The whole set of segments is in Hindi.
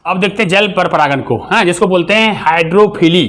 अब देखते हैं जल पर परागन को, हाँ, जिसको बोलते हैं हाइड्रोफिली।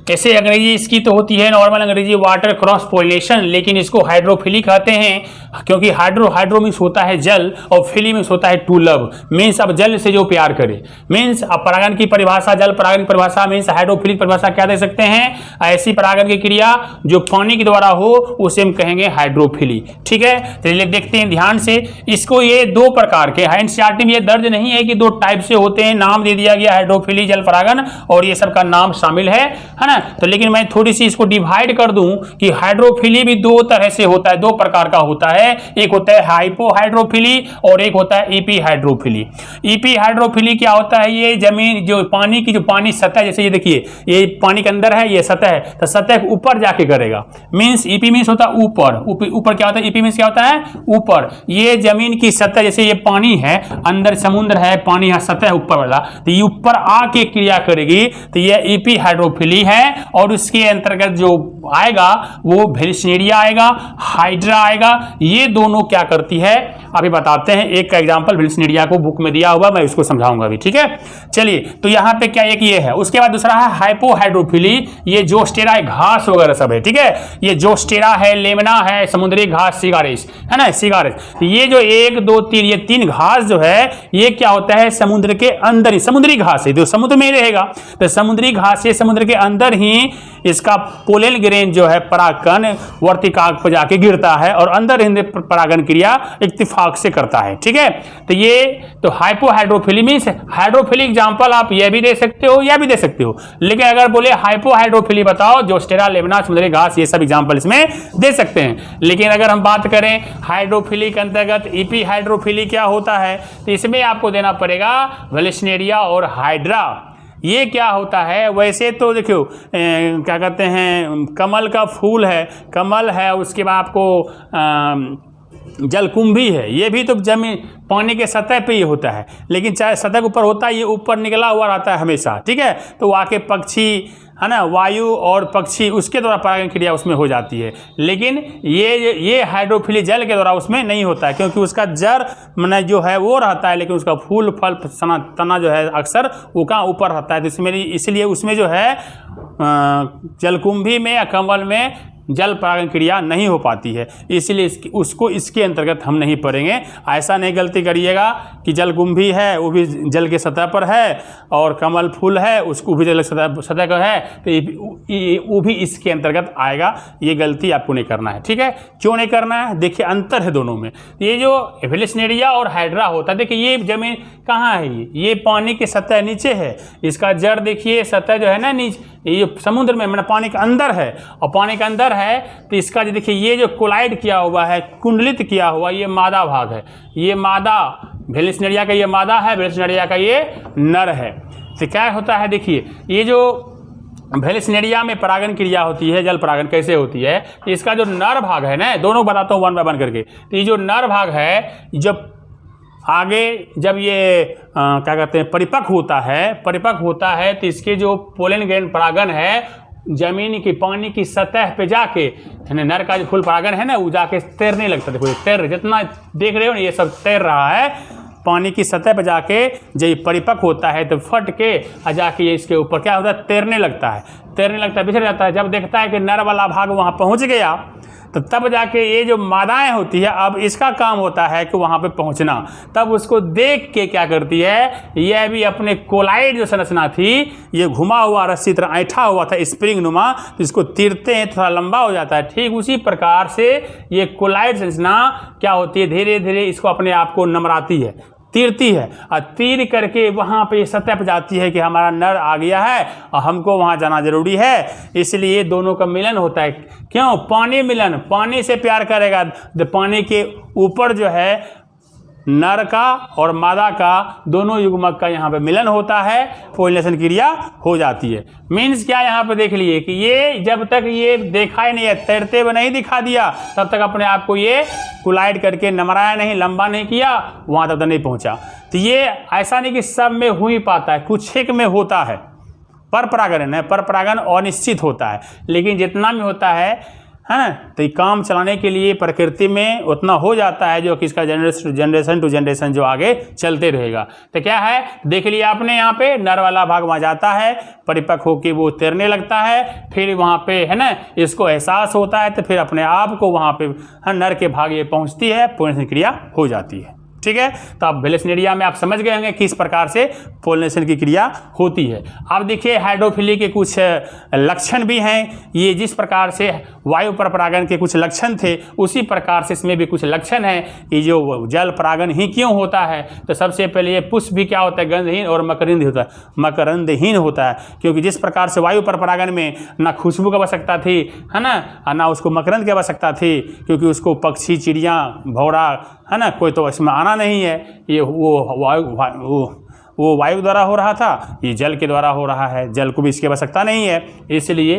कैसे अंग्रेजी इसकी तो होती है नॉर्मल अंग्रेजी वाटर क्रॉस पोलिनेशन, लेकिन इसको हाइड्रोफिली कहते हैं क्योंकि हाइड्रो मीन्स होता है जल और फिली मीन्स होता है टू लव, मीन्स अब जल से जो प्यार करे। मीन्स अब परागन की परिभाषा, जल परागन की परिभाषा मीन्स हाइड्रोफिलिक परिभाषा क्या दे सकते हैं, ऐसी परागन की क्रिया जो पानी के द्वारा हो उसे हम कहेंगे हाइड्रोफिली। ठीक है, चलिए देखते हैं ध्यान से इसको। ये दो प्रकार के एनसीईआरटी में ये दर्ज नहीं है कि दो टाइप से होते हैं, नाम दे दिया गया हाइड्रोफिली जल परागन और ये सब का नाम शामिल है ना। तो लेकिन मैं थोड़ी सी इसको डिवाइड कर दूं कि हाइड्रोफिली भी दो तरह से होता है, दो प्रकार का होता है। एक होता है हाइपोहाइड्रोफिली और एक होता है ईपी हाइड्रोफिली। ईपी हाइड्रोफिली क्या होता है, ये जमीन जो पानी की जो पानी सतह, जैसे ये देखिए ये पानी के अंदर है, ये सतह है, तो सतह के ऊपर जाके करेगा। मीन्स ईपी मीन्स होता है ऊपर, ऊपर क्या होता है, ईपी मीन्स क्या होता है ऊपर। ये जमीन की सतह, जैसे ये पानी है, अंदर समुद्र है, पानी है, सतह ऊपर वाला, तो ये ऊपर आके क्रिया करेगी, तो ये ईपी हाइड्रोफिली है। और उसके अंतर्गत जो आएगा वो वेलिस्नेरिया आएगा, हाइड्रा आएगा। ये दोनों क्या करती है अभी बताते हैं। एक का एग्जांपल वेलिस्नेरिया को बुक में दिया हुआ, मैं उसको समझाऊंगा अभी। ठीक है, चलिए तो यहाँ पे क्या एक ये है, उसके बाद दूसरा है हाइपोहाइड्रोफिली। ये जोस्टेरा घास वगैरह सब है। ठीक है, ये जोस्टेरा है, लेमना है, समुद्री घास, सिगारेस है ना, सिगारेस। ये जो 1 2 3 ये 3 घास जो है ये क्या होता है, समुद्र के अंदर ही, समुद्री घास है जो समुद्र में ही रहेगा, तो समुद्री घास ये समुद्र के अंदर ही इसका पोलन ग्रेन जो है परागकण वर्तिकाक पर जाके गिरता है और अंदर ही परागन क्रिया इत्तेफाक से करता है। ठीक है, तो ये तो हाइपोहाइड्रोफिली मींस हाइड्रोफिलिक एग्जांपल आप ये भी दे सकते हो या भी दे सकते हो, लेकिन अगर बोले हाइपोहाइड्रोफिली बताओ, जोस्टेरा, लेमना, समुद्री घास, ये सब एग्जांपल इसमें दे सकते हैं। लेकिन अगर हम बात करें हाइड्रोफिली के अंतर्गत ईपी हाइड्रोफिली क्या होता है, तो इसमें आपको देना पड़ेगा वेलिस्नेरिया और हाइड्रा। ये क्या होता है, वैसे तो देखियो क्या कहते हैं, कमल का फूल है, कमल है, उसके बाद आपको जलकुंभी है, ये भी तो जमीन पानी के सतह पे ही होता है, लेकिन चाहे सतह के ऊपर होता है, ये ऊपर निकला हुआ रहता है हमेशा। ठीक है, तो आके पक्षी है ना, वायु और पक्षी उसके द्वारा परागन क्रिया उसमें हो जाती है। लेकिन ये हाइड्रोफिली जल के द्वारा उसमें नहीं होता है, क्योंकि उसका जड़ मैंने जो है वो रहता है, लेकिन उसका फूल फल तना जो है अक्सर वो कहाँ ऊपर रहता है। तो इसलिए उसमें जो है जलकुंभी में या कमल में जल परागन क्रिया नहीं हो पाती है, इसलिए उसको इसके अंतर्गत हम नहीं पढ़ेंगे। ऐसा नहीं गलती करिएगा कि जलकुंभी है वो भी जल के सतह पर है और कमल फूल है उसको भी जल सतह का है, तो वो भी इसके अंतर्गत आएगा। ये गलती आपको नहीं करना है। ठीक है, क्यों नहीं करना है, देखिए अंतर है दोनों में। ये जो वेलिस्नेरिया और हाइड्रा होता है, देखिए ये जमीन कहाँ है, ये पानी की सतह नीचे है, इसका जड़ देखिए सतह जो है ना नीचे, ये समुद्र में मैंने पानी के अंदर है, और पानी के अंदर है तो इसका जो देखिए ये जो कोलाइड किया हुआ है, कुंडलित किया हुआ, ये मादा भाग है, ये मादा वेलिस्नेरिया का ये मादा है, वेलिस्नेरिया का ये नर है। तो क्या होता है, देखिए ये जो वेलिस्नेरिया में परागन क्रिया होती है, जल परागन कैसे होती है, इसका जो नर भाग है ना, दोनों बताता हूँ 1 बाय 1 करके। तो ये जो नर भाग है, जब आगे जब ये क्या कहते हैं परिपक्व होता है तो इसके जो पोलन ग्रेन परागन है जमीन की पानी की सतह पे जाके, नर का जो फूल परागन है ना वो जाके तैरने लगता है। देखो तैर, जितना देख रहे हो ना ये सब तैर रहा है पानी की सतह पे जाके। जब परिपक्व होता है तो फट के आ जाके ये इसके ऊपर क्या होता है, तैरने लगता है, बिछड़ जाता है। जब देखता है कि नर वाला भाग वहाँ पहुँच गया तो तब जाके ये जो मादाएं होती है, अब इसका काम होता है कि वहाँ पे पहुँचना। तब उसको देख के क्या करती है, यह भी अपने कोलाइड जो संरचना थी, ये घुमा हुआ रस्सी तरह ऐठा हुआ था स्प्रिंग नुमा, तो इसको तीरते हैं थोड़ा लंबा हो जाता है। ठीक उसी प्रकार से ये कोलाइड संरचना क्या होती है, धीरे धीरे इसको अपने आप को नमराती है, तीरती है, और तीर करके वहाँ पे सतह पर जाती है कि हमारा नर आ गया है और हमको वहाँ जाना जरूरी है। इसलिए दोनों का मिलन होता है। क्यों, पानी मिलन, पानी से प्यार करेगा तो पानी के ऊपर जो है नर का और मादा का दोनों युग्मक का यहाँ पे मिलन होता है, पोलिनेशन क्रिया हो जाती है। मीन्स क्या, यहाँ पे देख लिए कि ये जब तक ये देखा ही नहीं है, तैरते हुए नहीं दिखा दिया, तब तक अपने आप को ये कोलाइड करके नमराया नहीं, लंबा नहीं किया, वहाँ तक नहीं पहुँचा। तो ये ऐसा नहीं कि सब में हो ही पाता है, कुछ एक में होता है। पर परागन है, पर परागन अनिश्चित होता है, लेकिन जितना में होता है है ना। तो ये काम चलाने के लिए प्रकृति में उतना हो जाता है जो कि इसका जनरेशन टू जनरेशन जो आगे चलते रहेगा। तो क्या है, देख लिया आपने, यहाँ पे नर वाला भाग वहाँ जाता है, परिपक्व होकर वो तैरने लगता है, फिर वहाँ पे है ना इसको एहसास होता है, तो फिर अपने आप को वहाँ पे नर के भाग ये पहुँचती है, पोलिनेशन क्रिया हो जाती है। ठीक है, तो अब वेलेस्नेरिया में आप समझ गए होंगे किस प्रकार से पोलिनेशन की क्रिया होती है। अब देखिए हाइड्रोफिली के कुछ लक्षण भी हैं। ये जिस प्रकार से वायु पर परागण के कुछ लक्षण थे, उसी प्रकार से इसमें भी कुछ लक्षण हैं कि जो जल परागण ही क्यों होता है। तो सबसे पहले ये पुष्प भी क्या होता है, गंधहीन और मकरंद होता है, मकरंदहीन होता है, क्योंकि जिस प्रकार से वायु पर परागण में ना खुशबू की आवश्यकता थी, है ना उसको मकरंद की आवश्यकता थी, क्योंकि उसको पक्षी, चिड़िया, भौरा, है ना, कोई तो इसमें आना नहीं है। ये वो वायु द्वारा हो रहा था, ये जल के द्वारा हो रहा है, जल को भी इसकी आवश्यकता नहीं है। इसलिए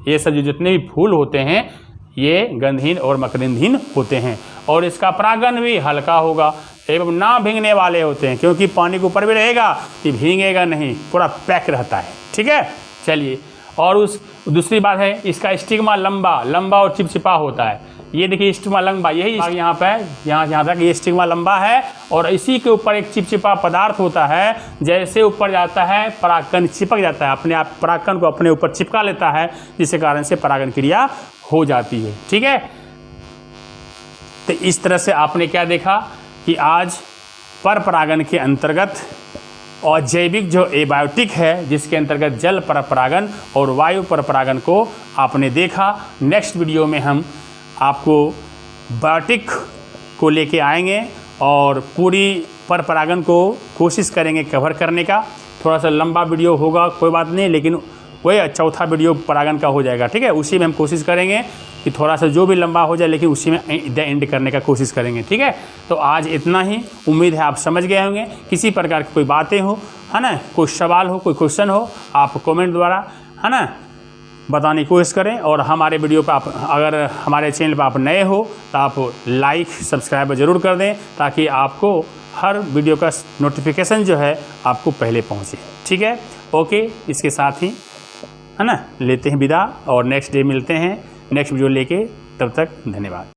ये सब जो जितने भी फूल होते हैं ये गंधहीन और मकरंदहीन होते हैं, और इसका परागण भी हल्का होगा एवं ना भींगने वाले होते हैं, क्योंकि पानी के ऊपर भी रहेगा, ये भींगेगा नहीं, पूरा पैक रहता है। ठीक है, चलिए, और उस दूसरी बात है इसका स्टिग्मा लंबा और चिपचिपा होता है। ये देखिए स्टिग्मा लंबा, यही यहाँ पे यहाँ तक ये स्टिग्मा लंबा है, और इसी के ऊपर एक चिपचिपा पदार्थ होता है। जैसे ऊपर जाता है परागकण चिपक जाता है, अपने आप परागकण को अपने ऊपर चिपका लेता है, जिसके कारण से परागण क्रिया हो जाती है। ठीक है, तो इस तरह से आपने क्या देखा कि आज पर परागण के अंतर्गत और जैविक जो एबायोटिक है, जिसके अंतर्गत जल पर परागण और वायु पर परागण को आपने देखा। नेक्स्ट वीडियो में हम आपको बायोटिक को लेके आएंगे और पूरी पर परागण को कोशिश करेंगे कवर करने का। थोड़ा सा लंबा वीडियो होगा, कोई बात नहीं, लेकिन वही चौथा वीडियो परागण का हो जाएगा। ठीक है, उसी में हम कोशिश करेंगे कि थोड़ा सा जो भी लंबा हो जाए, लेकिन उसी में एंड करने का कोशिश करेंगे। ठीक है, तो आज इतना ही। उम्मीद है आप समझ गए होंगे। किसी प्रकार की कोई बातें हो, है ना, कोई सवाल हो, कोई क्वेश्चन हो, आप कमेंट द्वारा, है ना, बताने की कोशिश करें। और हमारे वीडियो पर आप अगर हमारे चैनल पर आप नए हो तो आप लाइक सब्सक्राइब ज़रूर कर दें, ताकि आपको हर वीडियो का नोटिफिकेशन जो है आपको पहले पहुँचे। ठीक है, ओके, इसके साथ ही है ना लेते हैं विदा, और नेक्स्ट डे मिलते हैं नेक्स्ट वीडियो लेके। तब तक धन्यवाद।